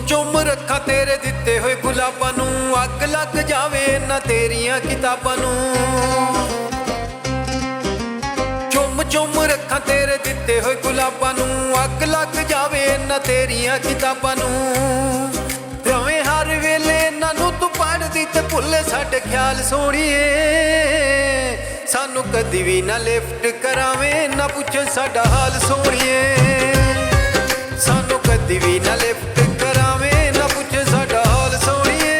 चुम रखा तेरे दिते हुए गुलाबां नूं, अग लग जावे ना तेरियां किताबां नूं। चुम चुम रखा तेरे दिते हुए गुलाबां नूं, अग लग जावे ना तेरियां किताबां नूं। रवें हर वेले इन्हां नूं तू पढ़दी ते भुल्ले साडे ख्याल सोहणीए। सानू कदी भी ना लिफ्ट करावे, ना पुछे साडा हाल सोहणीए। सानू कदी भी ना लिफ्ट करावे, ना पुछे साडा हाल सोहणीए।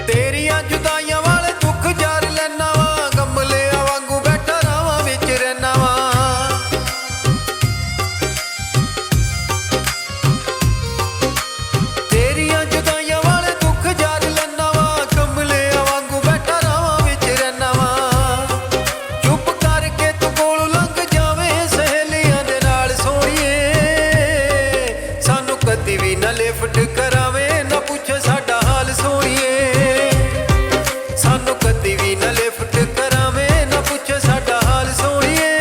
तेरियां जुदाइयां वाले दुख जार लैना वा, गमलिया वांगू बैठा रावां विच रैना वा। तेरियां जुदाइयां वाले दुख जार लैना वा, गमलिया वांगू बैठा रावां विच रैना वा। चुप करके तू कोल लंघ जावे सहेलियां दे नाल सोहणीए। सानू कदी भी ना लिफ्ट करावे, ना पुछे साडा हाल सोहणीए। सानू कदी भी ना लिफ्ट करावे, ना पुछे साडा हाल सोहणीए।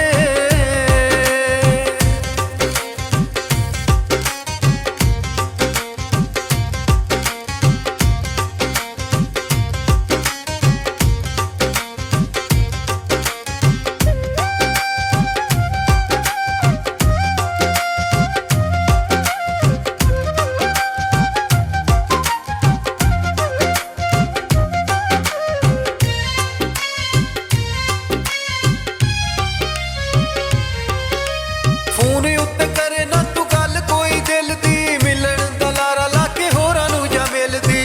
फोन उत्ते करे ना तू गल कोई दिल दी, मिलन दा लारा ला के होरां नूं जा मिलदी।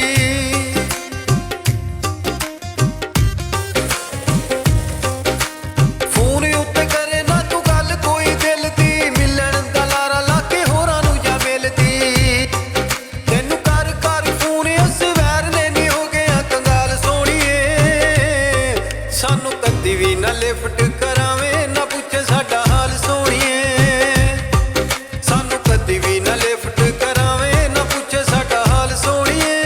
फोन उत्ते करे ना तू गल कोई दिल दी, मिलन दा लारा ला के होरां नूं जा मिलदी। तैनू कर कर फोन उस वैर ने नी हो गया कंगाल सोहणीए। सानू कदी भी ना लिफ्ट करावे, ना पुछे साडा हाल सोहणीए। सानू कदी भी ना लिफ्ट करावे, ना पुछे साडा हाल सोहणीए।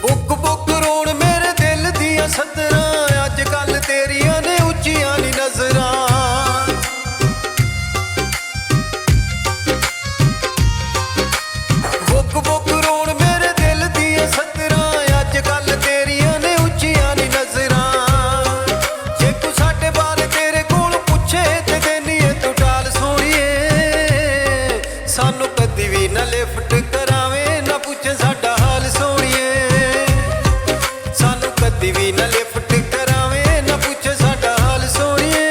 बुक बुक रोण मेरे दिल दियां सदरां, अज कल तेरियां ने उच्चियां नी नजरां। बुक बुक रोण मेरे दिल दियां सदरां, अज कल तेरियां ने उच्चियां नी नजरां। जे तू साडे बारे तेरे कोल पुछे ते देनीए तू टाल सोहणीए। सानू कदी भी ना लिफ्ट करावे, ना पुछे साडा हाल सोहणीए। सानू कदी भी ना लिफ्ट करावे, ना पुछे साडा हाल सोहणीए।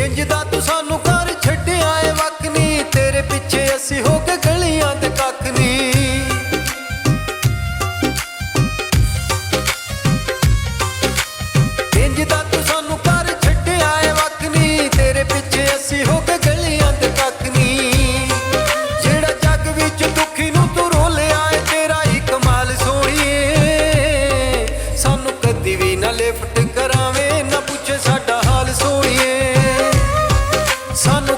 इंज दा तू सानू घर छड्डिया ए वक नी, तेरे पिछे असी हो के गलियां ते कख नी। इंज दा तू सानू घर छड्डिया ए वक नी, तेरे पिछे असी हो के गलियां ते कख नी। जेड़ा जग विच दुखी नूं तू रोलिया ए, तेरा ही कमाल सोहणीए। सानू कदी भी ना लिफ्ट करावे, ना पुछे साडा हाल सोहणीए। सानू